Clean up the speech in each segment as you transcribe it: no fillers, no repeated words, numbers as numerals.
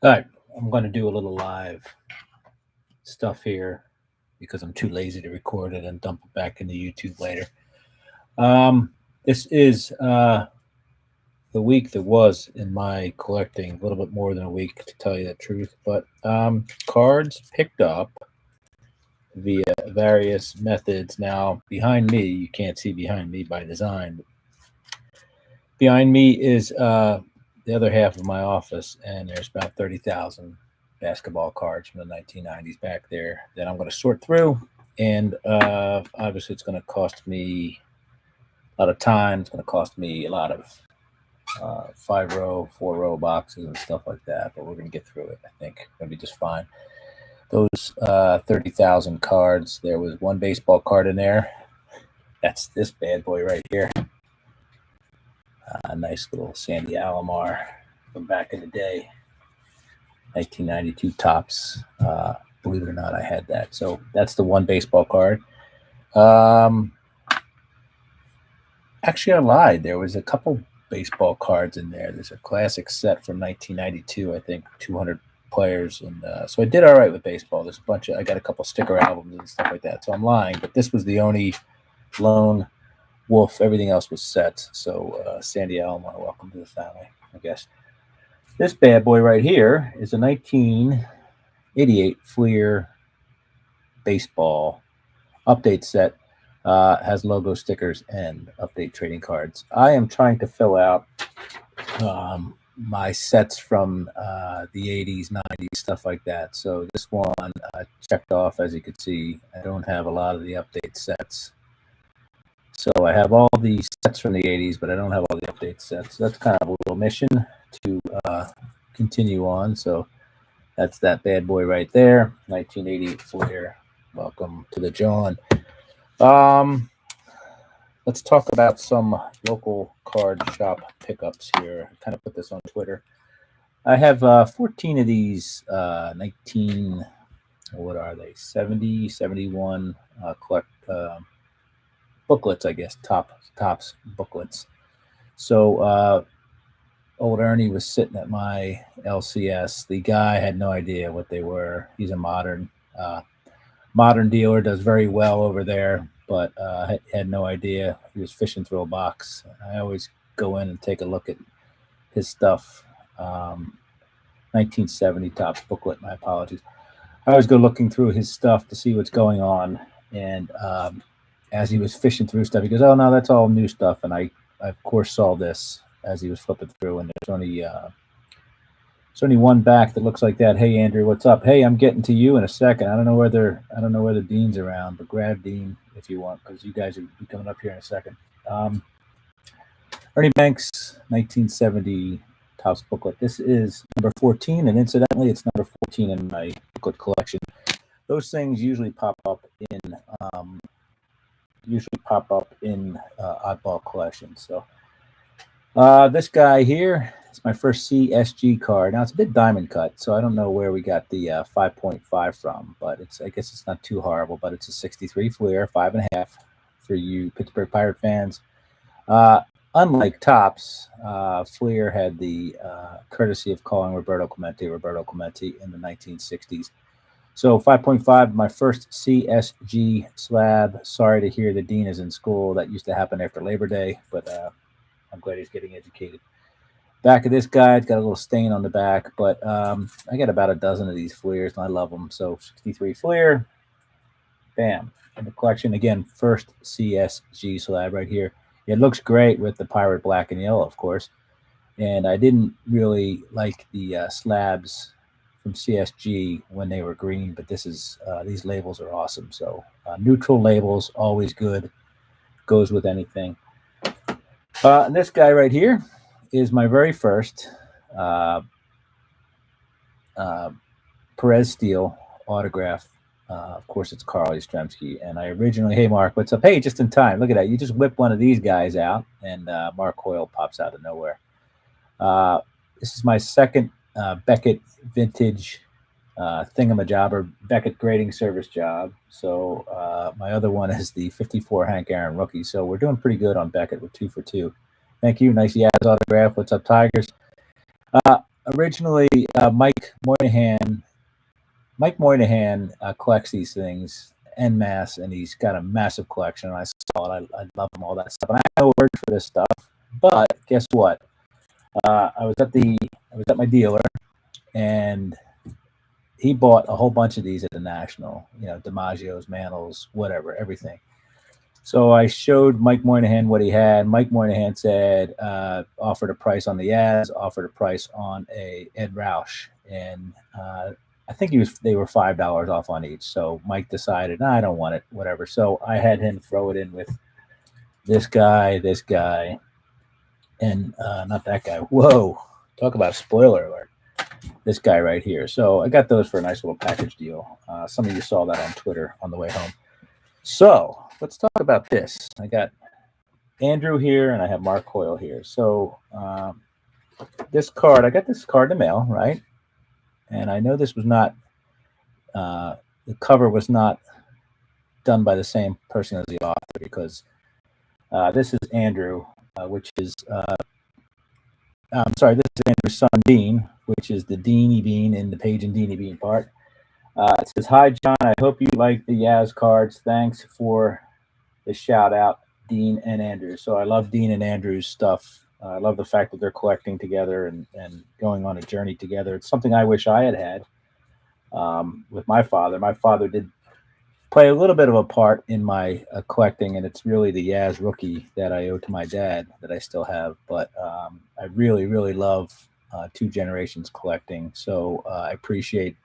All right, I'm going to do a little live stuff here because I'm too lazy to record it and dump it back into YouTube later. This is the week that was in my collecting, a little bit more than a week to tell you the truth, but cards picked up via various methods. Now, behind me, you can't see behind me by design. Behind me is the other half of my office, and there's about 30,000 basketball cards from the 1990s back there that I'm going to sort through. And obviously, it's going to cost me a lot of time. It's going to cost me a lot of 5-row, 4-row boxes and stuff like that. But we're going to get through it. I think it's going to be just fine. Those 30,000 cards, there was one baseball card in there. That's this bad boy right here. A nice little Sandy Alomar from back in the day, 1992 Topps. Believe it or not, I had that. So that's the one baseball card. Actually, I lied. There was a couple baseball cards in there. There's a classic set from 1992, I think, 200 players. And so I did all right with baseball. There's a bunch of, I got a couple sticker albums and stuff like that. So I'm lying, but this was the only lone wolf. Everything else was set. So Sandy Alomar, welcome to the family, I guess. This bad boy right here is a 1988 Fleer baseball update set. Has logo stickers and update trading cards. I am trying to fill out my sets from the 80s, 90s, stuff like that. So this one checked off, as you can see. I don't have a lot of the update sets. So I have all the sets from the 80s, but I don't have all the update sets. So that's kind of a little mission to continue on. So that's that bad boy right there, 1988 Fleer. Welcome to the John. Let's talk about some local card shop pickups here. I kind of put this on Twitter. I have 14 of these 19, what are they, 70, 71 collect booklets, I guess, Topps booklets. So old Ernie was sitting at my LCS. The guy had no idea what they were. He's a modern dealer, does very well over there, but had no idea. He was fishing through a box. I always go in and take a look at his stuff. 1970 Topps booklet, my apologies. I always go looking through his stuff to see what's going on. And as he was fishing through stuff, he goes, "Oh, no, that's all new stuff." And I of course, saw this as he was flipping through, and there's only one back that looks like that. Hey, Andrew, what's up? Hey, I'm getting to you in a second. I don't know whether Dean's around, but grab Dean if you want, because you guys will be coming up here in a second. Ernie Banks, 1970 Topps booklet. This is number 14, and incidentally, it's number 14 in my booklet collection. Those things usually pop up in oddball collections. So this guy here is my first CSG card. Now it's a bit diamond cut, so I don't know where we got the 5.5 from, but I guess it's not too horrible. But it's a 63 Fleer, 5.5 for you Pittsburgh Pirate fans. Unlike Topps, Fleer had the courtesy of calling Roberto Clemente in the 1960s. So 5.5, my first CSG slab. Sorry to hear that Dean is in school. That used to happen after Labor Day, but I'm glad he's getting educated. Back of this guy, it's got a little stain on the back, but I got about a dozen of these Fleers, and I love them. So 63 Fleer, bam, in the collection. Again, first CSG slab right here. It looks great with the pirate black and yellow, of course. And I didn't really like the slabs from CSG when they were green, but these labels are awesome. So neutral labels, always good, goes with anything. And this guy right here is my very first Perez Steel autograph. Of course, it's Carl Yastrzemski. And I originally, hey, Mark, what's up? Hey, just in time. Look at that. You just whip one of these guys out, and Mark Hoyle pops out of nowhere. This is my second Beckett vintage thingamajobber Beckett grading service job. So my other one is the 54 Hank Aaron rookie. So we're doing pretty good on Beckett with 2 for 2. Thank you. Nice Yaz autograph. What's up, Tigers? originally Mike Moynihan collects these things en masse, and he's got a massive collection. And I saw it. I love him, all that stuff. And I have no word for this stuff. But guess what? I was at my dealer, and he bought a whole bunch of these at the National. You know, DiMaggio's, Mantles, whatever, everything. So I showed Mike Moynihan what he had. Mike Moynihan said, offered a price on the Yaz, offered a price on a Ed Roush, and I think they were $5 off on each. So Mike decided, I don't want it, whatever. So I had him throw it in with this guy, and not that guy. Whoa, talk about a spoiler alert. This guy right here. So I got those for a nice little package deal. Some of you saw that on Twitter on the way home. So let's talk about this. I got Andrew here, and I have Mark Hoyle here. So this card, I got this card in the mail, right? And I know this was not, the cover was not done by the same person as the author, because this is Andrew, which is, I'm sorry, this is Andrew's son, Dean, which is the Deanie Bean in the Page and Deanie Bean part. It says, "Hi, John. I hope you like the Yaz cards. Thanks for the shout out, Dean and Andrew." So I love Dean and Andrew's stuff. I love the fact that they're collecting together and going on a journey together. It's something I wish I had with my father. My father did play a little bit of a part in my collecting, and it's really the Yaz rookie that I owe to my dad that I still have. But I really, really love two generations collecting. So I appreciate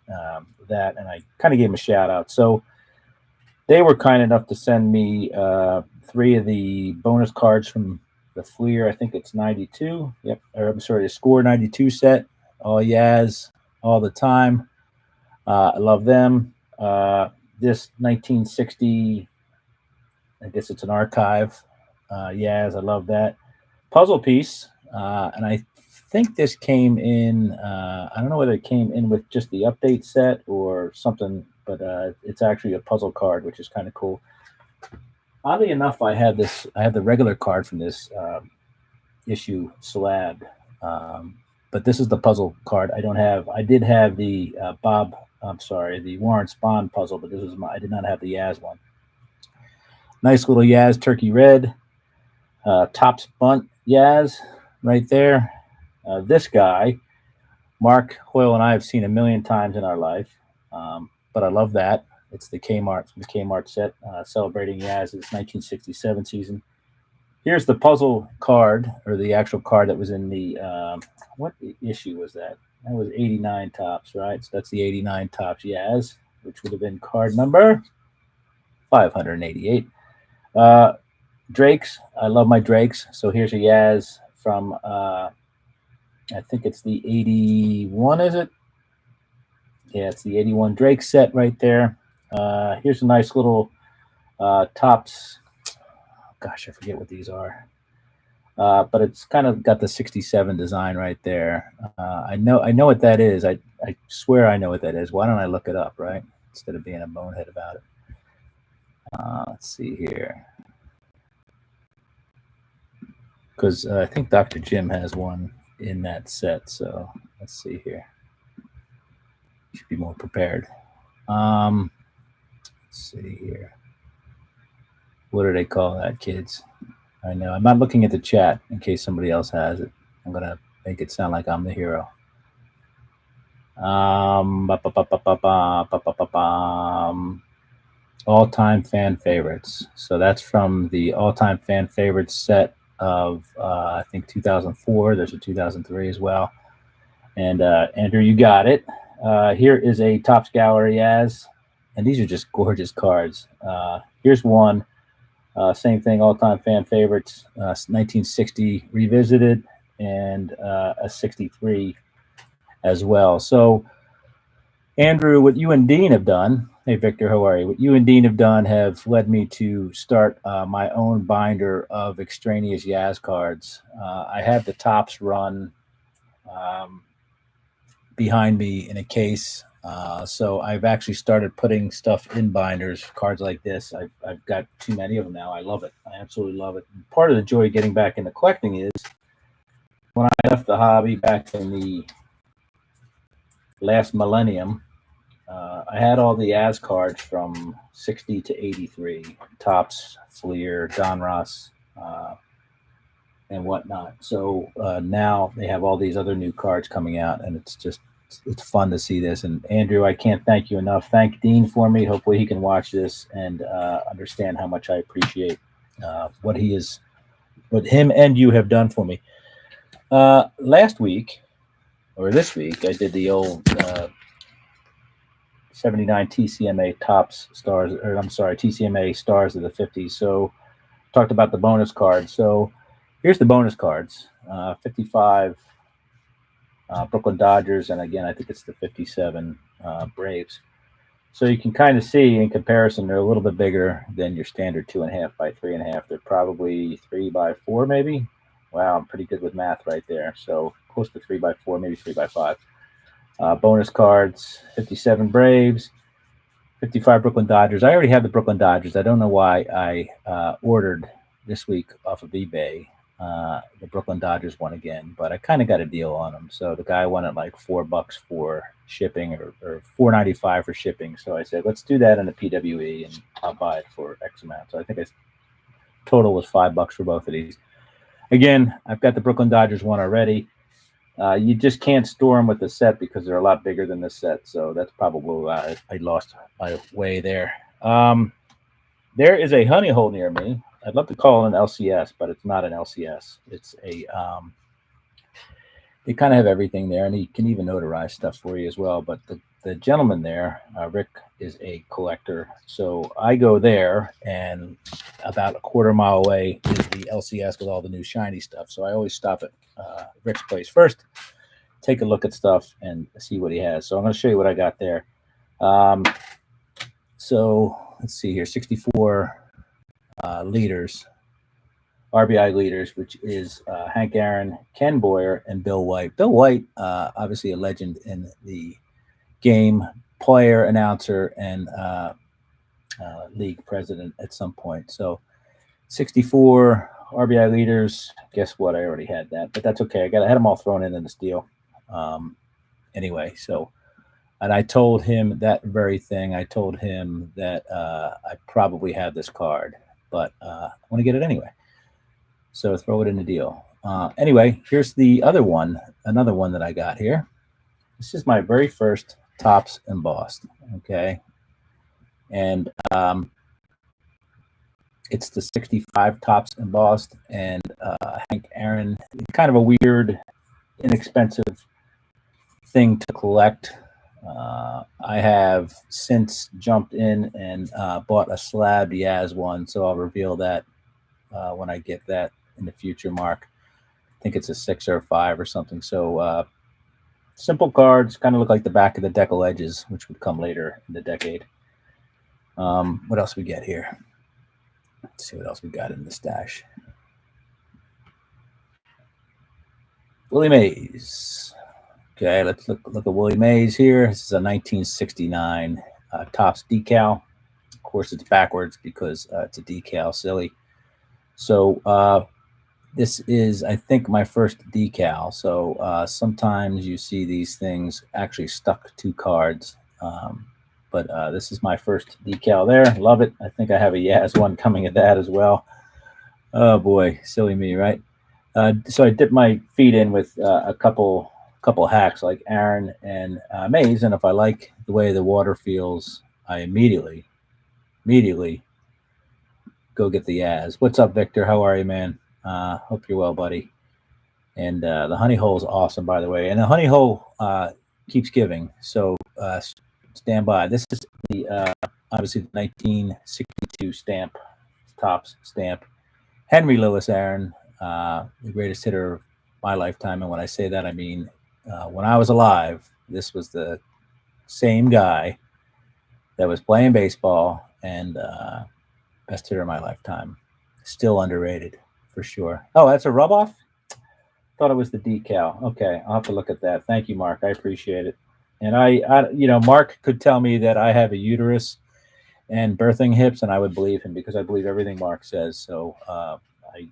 that, and I kind of gave him a shout out. So they were kind enough to send me 3 of the bonus cards from the Fleer. I think it's 92. Yep. Or I'm sorry, the Score 92 set. All Yaz, all the time. I love them. This 1960, I guess it's an archive. Yaz, I love that. Puzzle piece. And I think this came in, I don't know whether it came in with just the update set or something, but it's actually a puzzle card, which is kind of cool. Oddly enough, I have the regular card from this issue slab, but this is the puzzle card. I did have the the Warren Spahn puzzle, but I did not have the Yaz one. Nice little Yaz turkey red, Topps bunt Yaz right there. This guy, Mark Hoyle, and I have seen a million times in our life, but I love that. It's the Kmart from the Kmart set, celebrating Yaz's 1967 season. Here's the puzzle card, or the actual card that was in the, what issue was that? That was 89 Topps, right? So that's the 89 Topps Yaz, which would have been card number 588. Drakes, I love my Drakes. So here's a Yaz from, I think it's the 81, is it? Yeah, it's the 81 Drake set right there. Here's a nice little Topps. Gosh, I forget what these are. But it's kind of got the 67 design right there. I know what that is. I swear I know what that is. Why don't I look it up, right? Instead of being a bonehead about it. Let's see here. Because I think Dr. Jim has one in that set. So let's see here. Should be more prepared. Let's see here. What do they call that, kids? I know. I'm not looking at the chat in case somebody else has it. I'm going to make it sound like I'm the hero. All-time fan favorites. So that's from the all-time fan favorites set of, I think, 2004. There's a 2003 as well. And Andrew, you got it. Here is a Topps Gallery Yaz. And these are just gorgeous cards. Here's one. Same thing, all-time fan favorites, 1960 revisited, and a 63 as well. So, Andrew, what you and Dean have done, hey, Victor, how are you? What you and Dean have done have led me to start my own binder of extraneous Yaz cards. I have the Topps run behind me in a case. So I've actually started putting stuff in binders, cards like this. I've got too many of them now. I love it. I absolutely love it. And part of the joy of getting back into collecting is when I left the hobby back in the last millennium. I had all the As cards from 60 to 83, Topps, Fleer, Donruss, and whatnot. So now they have all these other new cards coming out, and it's fun to see this. And Andrew, I can't thank you enough. Thank Dean for me. Hopefully he can watch this and understand how much I appreciate what him and you have done for me. Last week, or this week, I did the old 79 TCMA Topps Stars, or I'm sorry, TCMA Stars of the 50s. So talked about the bonus cards. So here's the bonus cards. 55 Brooklyn Dodgers, and again, I think it's the 57 Braves. So you can kind of see in comparison, they're a little bit bigger than your standard 2.5 by 3.5. They're probably 3 by 4, maybe. Wow, I'm pretty good with math right there. So close to 3 by 4, maybe 3 by 5. Bonus cards, 57 Braves, 55 Brooklyn Dodgers. I already have the Brooklyn Dodgers. I don't know why I ordered this week off of eBay the Brooklyn Dodgers one again, but I kind of got a deal on them. So the guy wanted like $4 for shipping or $4.95 for shipping. So I said, let's do that in a PWE and I'll buy it for X amount. So I think total was $5 for both of these. Again, I've got the Brooklyn Dodgers one already. You just can't store them with the set because they're a lot bigger than the set. So that's probably why I lost my way there. There is a honey hole near me. I'd love to call it an LCS, but it's not an LCS. It's a they kind of have everything there, and he can even notarize stuff for you as well. But the gentleman there, Rick, is a collector. So I go there, and about a quarter mile away is the LCS with all the new shiny stuff. So I always stop at Rick's place first, take a look at stuff, and see what he has. So I'm going to show you what I got there. So let's see here, 64 leaders, RBI leaders, which is Hank Aaron, Ken Boyer, and Bill White. Bill White, obviously a legend in the game, player, announcer, and league president at some point. So 64 RBI leaders. Guess what? I already had that, but that's okay. I had them all thrown in this deal. Anyway, so, and I told him that very thing. I told him that I probably have this card, but I want to get it anyway. So throw it in the deal. Anyway, here's the other one, another one that I got here. This is my very first Topps embossed, okay? And it's the 65 Topps embossed, and Hank Aaron. It's kind of a weird, inexpensive thing to collect. I have since jumped in and bought a slab Yaz one, so I'll reveal that when I get that in the future, Mark. I think it's a 6 or a 5 or something. So simple cards, kind of look like the back of the Deckle Edges, which would come later in the decade. What else we get here? Let's see what else we got in the stash. Willie Mays. Okay, let's look at Willie Mays here. This is a 1969 Topps decal. Of course, it's backwards because it's a decal, silly. So this is, I think, my first decal. So sometimes you see these things actually stuck to cards. But this is my first decal there. Love it. I think I have a Yaz one coming at that as well. Oh, boy. Silly me, right? So I dipped my feet in with a couple hacks like Aaron and Mays. And if I like the way the water feels, I immediately go get the Yaz. What's up, Victor? How are you, man? Hope you're well, buddy. And the honey hole is awesome, by the way. And the honey hole keeps giving. So stand by. This is the obviously the 1962 stamp, Topps stamp. Henry Louis Aaron, the greatest hitter of my lifetime. And when I say that, I mean when I was alive, this was the same guy that was playing baseball and best hitter of my lifetime. Still underrated for sure. Oh, that's a rub off? Thought it was the decal. Okay, I'll have to look at that. Thank you, Mark. I appreciate it. And I Mark could tell me that I have a uterus and birthing hips, and I would believe him because I believe everything Mark says. So I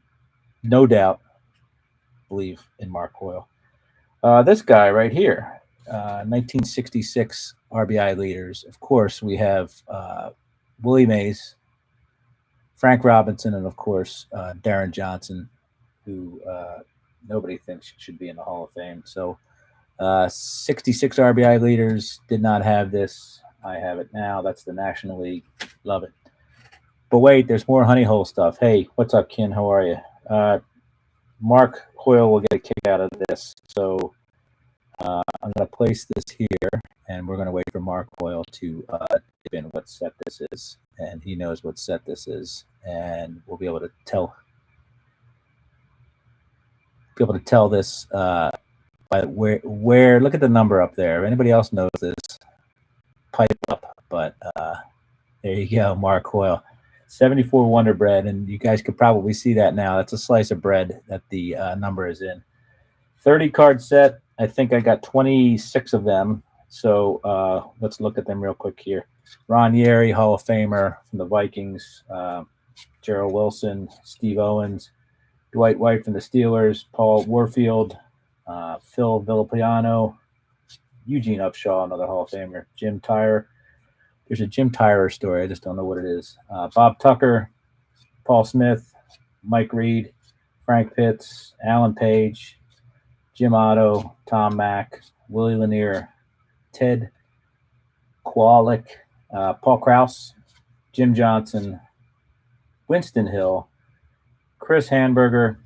no doubt believe in Mark Hoyle. This guy right here, 1966 RBI leaders. Of course, we have Willie Mays, Frank Robinson, and of course Darren Johnson, who nobody thinks should be in the Hall of Fame. So 66 RBI leaders did not have this. I have it now. That's the National League. Love it. But wait, there's more honey hole stuff. Hey, what's up, Ken? How are you? Mark Hoyle will get a kick out of this. So I'm going to place this here, and we're going to wait for Mark Hoyle to tip in what set this is. And he knows what set this is. And we'll be able to tell this by where look at the number up there. If anybody else knows this, pipe up. But there you go, Mark Hoyle. 74 Wonder Bread, and you guys could probably see that now. That's a slice of bread that the number is in. 30 card set. I think I got 26 of them. So let's look at them real quick here. Ron Yeri, Hall of Famer from the Vikings. Gerald Wilson, Steve Owens, Dwight White from the Steelers, Paul Warfield, Phil Villapiano, Eugene Upshaw, another Hall of Famer, Jim Tyrer. There's a Jim Tyrer story. I just don't know what it is. Bob Tucker, Paul Smith, Mike Reed, Frank Pitts, Alan Page, Jim Otto, Tom Mack, Willie Lanier, Ted Kowalik, Paul Krause, Jim Johnson, Winston Hill, Chris Hanberger,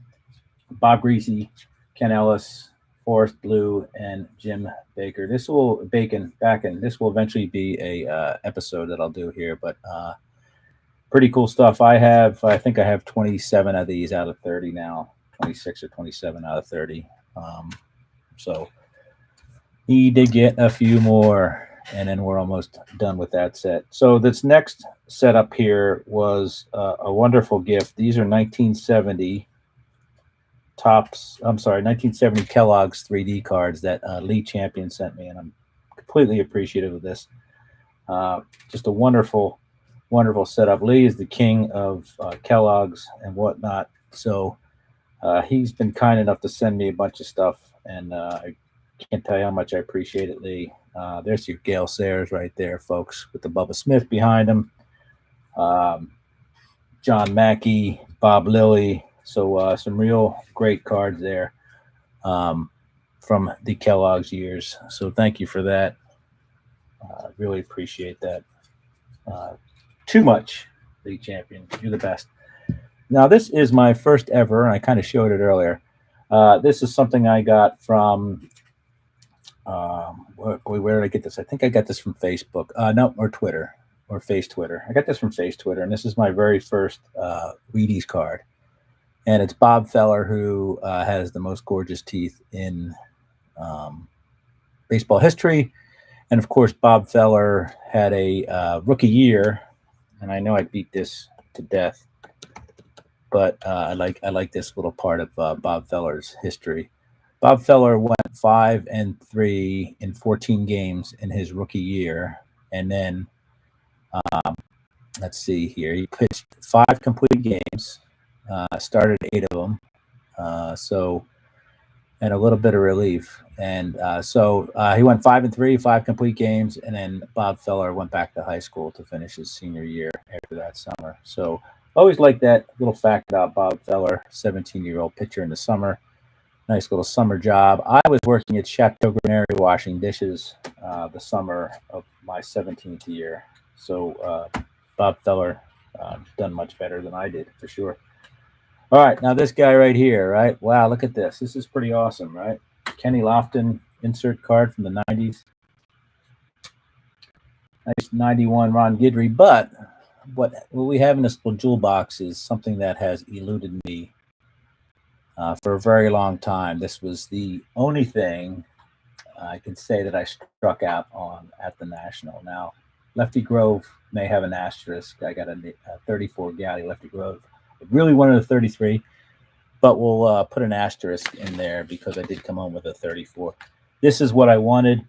Bob Greasy, Ken Ellis, Forrest Blue, and Jim Baker. This will This will eventually be a episode that I'll do here, but pretty cool stuff. I think I have 27 of these out of 30 now, 26 or 27 out of 30. So need to get a few more, and then we're almost done with that set. So this next setup here was a wonderful gift. These are 1970 Kellogg's 3D cards that Lee Champion sent me, and I'm completely appreciative of this. Just a wonderful, wonderful setup. Lee is the king of Kellogg's and whatnot, so he's been kind enough to send me a bunch of stuff, and I can't tell you how much I appreciate it, Lee. There's your Gale Sayers right there, folks, with the Bubba Smith behind him. John Mackey, Bob Lilly. So some real great cards there from the Kellogg's years. So thank you for that. Really appreciate that. Too much, League Champion. You're the best. Now, this is my first ever, and I kind of showed it earlier. This is something I got from, where did I get this? I think I got this from Facebook. Or Twitter, or Face Twitter. I got this from Face Twitter, and this is my very first Wheaties card. And it's Bob Feller, who has the most gorgeous teeth in baseball history. And, of course, Bob Feller had a rookie year. And I know I beat this to death. But I like this little part of Bob Feller's history. Bob Feller went 5-3 in 14 games in his rookie year. And then, let's see here. He pitched 5 complete games. Started 8 of them, and a little bit of relief. And he went 5-3, 5 complete games, and then Bob Feller went back to high school to finish his senior year after that summer. So always like that little fact about Bob Feller, 17-year-old pitcher in the summer. Nice little summer job. I was working at Chateau Granary washing dishes the summer of my 17th year. So Bob Feller done much better than I did, for sure. All right, now this guy right here, right? Wow, look at this. This is pretty awesome, right? Kenny Lofton insert card from the 90s. Nice 91 Ron Guidry. But what we have in this little jewel box is something that has eluded me for a very long time. This was the only thing I can say that I struck out on at the National. Now, Lefty Grove may have an asterisk. I got a 34 Galley Lefty Grove. I really wanted a 33, but we'll put an asterisk in there because I did come home with a 34. This is what I wanted.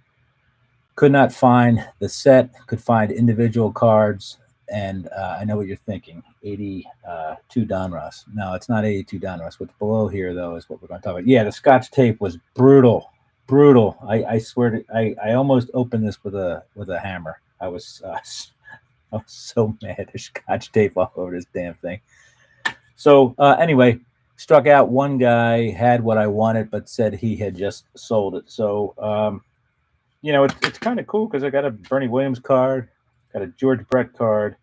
Could not find the set, could find individual cards, and I know what you're thinking, 82 Donruss. No, it's not 82 Donruss. What's below here, though, is what we're going to talk about. Yeah, the Scotch tape was brutal. brutal. I swear to I almost opened this with a hammer. I was so mad. There's scotch tape all over this damn thing. So anyway, struck out one guy, had what I wanted, but said he had just sold it. So it's kind of cool because I got a Bernie Williams card, got a George Brett card,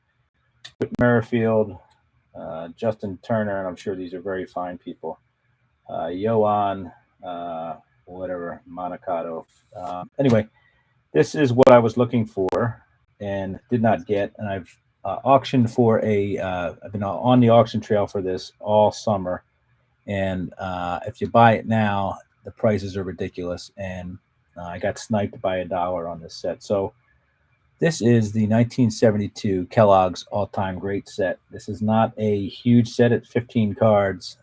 Whit Merrifield, Justin Turner, and I'm sure these are very fine people. Yoan, whatever, Monacato. Anyway, this is what I was looking for and did not get. And I've auctioned for I've been on the auction trail for this all summer. And if you buy it now, the prices are ridiculous. And I got sniped by $1 on this set. So this is the 1972 Kellogg's all-time great set. This is not a huge set at 15 cards,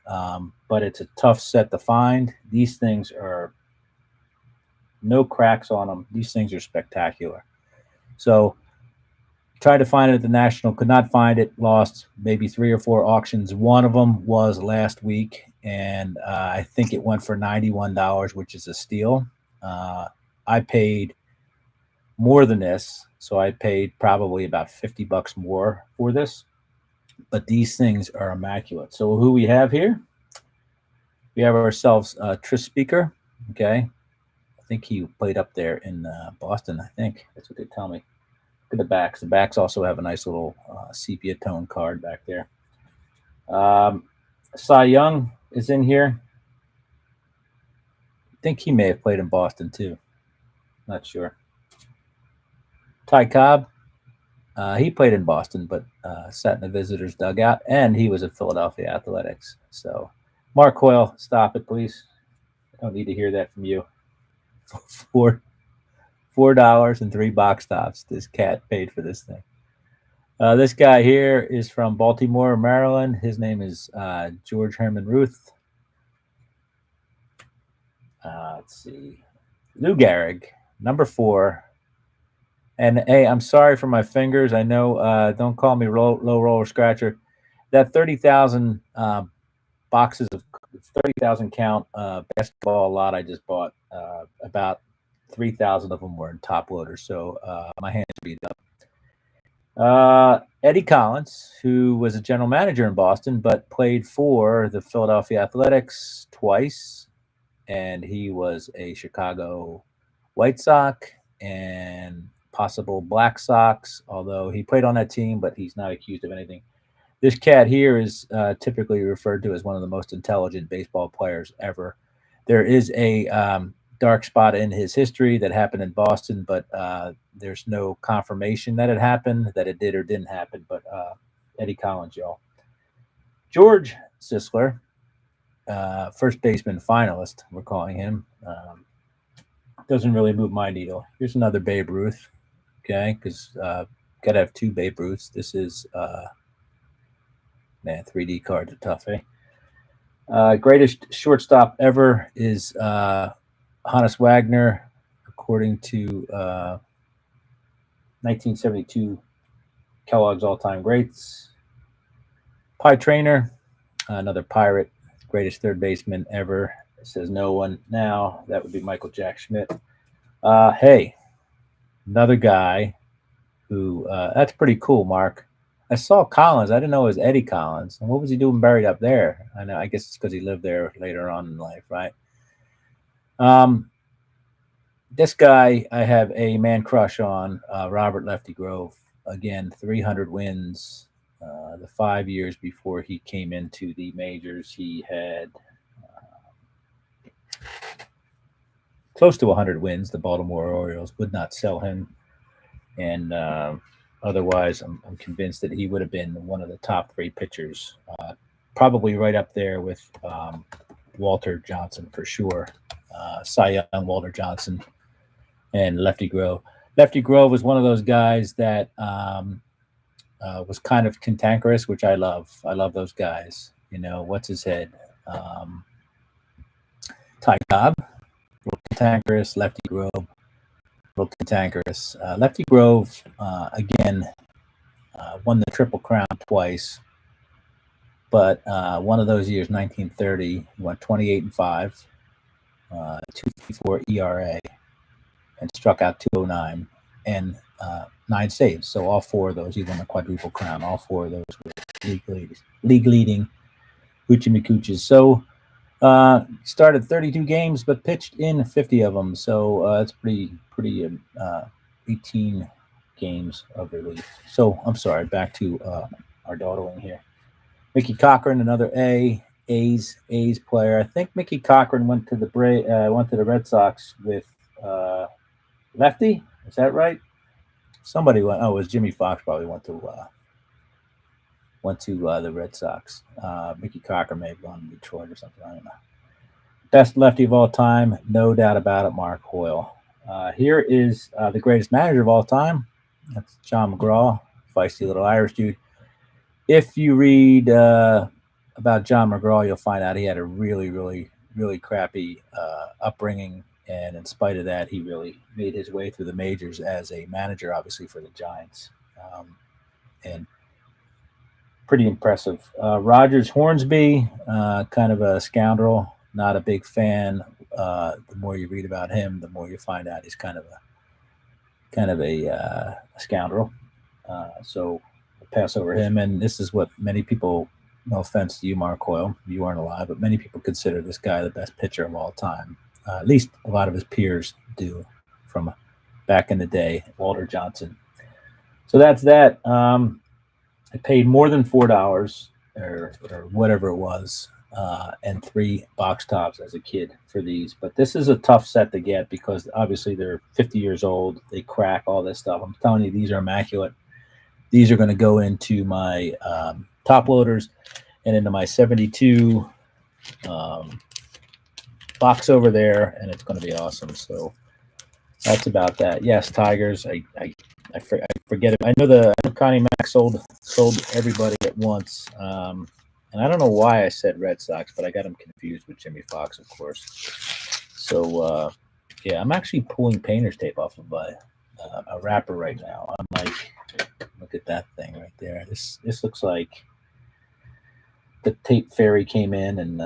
but it's a tough set to find. These things are no cracks on them. These things are spectacular. So tried to find it at the National, could not find it, lost maybe 3 or 4 auctions. One of them was last week, and I think it went for $91, which is a steal. I paid more than this, so I paid probably about $50 more for this. But these things are immaculate. So who we have here? We have ourselves Tris Speaker. Okay, I think he played up there in Boston. I think that's what they tell me. Look at the backs. The backs also have a nice little sepia tone card back there. Cy Young is in here. I think he may have played in Boston too. Not sure. Ty Cobb, he played in Boston, but sat in the visitors' dugout, and he was at Philadelphia Athletics. So, Mark Hoyle, stop it, please. I don't need to hear that from you. $4 and 3 box tops. This cat paid for this thing. This guy here is from Baltimore, Maryland. His name is George Herman Ruth. Let's see. Lou Gehrig, number 4. And hey, I'm sorry for my fingers. I know. Don't call me low roller scratcher. That 30,000 boxes of 30,000 count basketball lot I just bought. About 3,000 of them were in top loader, so my hands are beat up. Eddie Collins, who was a general manager in Boston, but played for the Philadelphia Athletics twice, and he was a Chicago White Sox and possible Black Sox, although he played on that team, but he's not accused of anything. This cat here is typically referred to as one of the most intelligent baseball players ever. There is a dark spot in his history that happened in Boston, but there's no confirmation that it happened, that it did or didn't happen. But Eddie Collins, y'all. George Sisler, first baseman finalist, we're calling him. Doesn't really move my needle. Here's another Babe Ruth, okay, because got to have 2 Babe Ruths. This is, man, 3D cards are tough, eh? Greatest shortstop ever is Hannes Wagner, according to 1972 Kellogg's all-time greats. Pie Trainer, another Pirate, greatest third baseman ever. It says no one now. That would be Michael Jack Schmidt. Hey, another guy who, that's pretty cool, Mark. I saw Collins. I didn't know it was Eddie Collins. And what was he doing buried up there? I guess it's because he lived there later on in life, right? This guy I have a man crush on, Robert Lefty Grove. Again, 300 wins. The 5 years before he came into the majors, he had close to 100 wins. The Baltimore Orioles would not sell him. And otherwise, I'm convinced that he would have been one of the top 3 pitchers, probably right up there with Walter Johnson for sure. Cy Young, Walter Johnson, and Lefty Grove. Lefty Grove was one of those guys that was kind of cantankerous, which I love. I love those guys. You know, what's his head? Ty Cobb, little cantankerous. Lefty Grove, little cantankerous. Lefty Grove, again, won the Triple Crown twice. But one of those years, 1930, he went 28-5. 2.54 ERA, and struck out 209, and 9 saves. So all 4 of those, he won the quadruple crown. All 4 of those were league leading Hoochie McCooches. So started 32 games, but pitched in 50 of them. So it's pretty 18 games of relief. So I'm sorry, back to our dawdling here. Mickey Cochran, another A's player. I think Mickey Cochran went to the Red Sox with Lefty. Is that right? Somebody went. Oh, it was Jimmy Fox. Probably went to the Red Sox. Mickey Cochran may have gone to Detroit or something. I don't know. Best lefty of all time, no doubt about it, Mark Hoyle. Here is the greatest manager of all time. That's John McGraw, feisty little Irish dude. If you read about John McGraw, you'll find out he had a really, really, really crappy upbringing. And in spite of that, he really made his way through the majors as a manager, obviously, for the Giants. And pretty impressive. Rogers Hornsby, kind of a scoundrel, not a big fan. The more you read about him, the more you find out he's kind of a scoundrel. So I'll pass over him. And this is what many people, no offense to you, Mark Hoyle, you weren't alive, but many people consider this guy the best pitcher of all time. At least a lot of his peers do from back in the day, Walter Johnson. So that's that. I paid more than $4 or whatever it was, and 3 box tops as a kid for these. But this is a tough set to get because obviously they're 50 years old. They crack, all this stuff. I'm telling you, these are immaculate. These are going to go into my top loaders and into my 72 box over there, and it's going to be awesome. So that's about that. Yes, Tigers. I forget it. I know Connie Mack sold everybody at once, and I don't know why I said Red Sox, but I got him confused with Jimmy Fox, of course. So yeah, I'm actually pulling painter's tape off of a wrapper right now. I'm like, look at that thing right there. This looks like the tape fairy came in and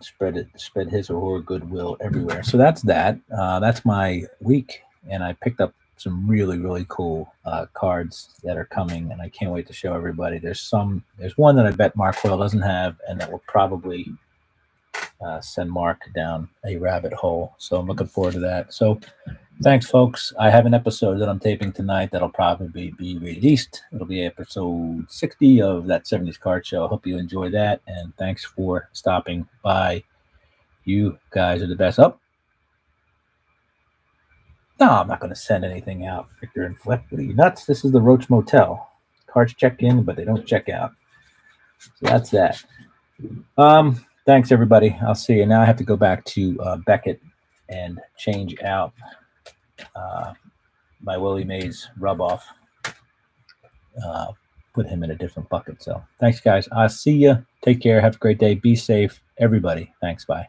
spread his or her goodwill everywhere. So that's that. That's my week, and I picked up some really, really cool cards that are coming, and I can't wait to show everybody. There's one that I bet Mark Hoyle doesn't have, and that will probably send Mark down a rabbit hole. So I'm looking forward to that. So thanks, folks. I have an episode that I'm taping tonight that'll probably be released. It'll be episode 60 of that 70s Card Show. I hope you enjoy that, and thanks for stopping by. You guys are the best. Oh, no, I'm not going to send anything out, Victor and Flip. What are you, nuts? This is the Roach Motel. Cards check in, but they don't check out. So that's that. Thanks, everybody. I'll see you. Now I have to go back to Beckett and change out my Willie Mays rub-off. Put him in a different bucket. So thanks, guys. I'll see you. Take care. Have a great day. Be safe. Everybody. Thanks. Bye.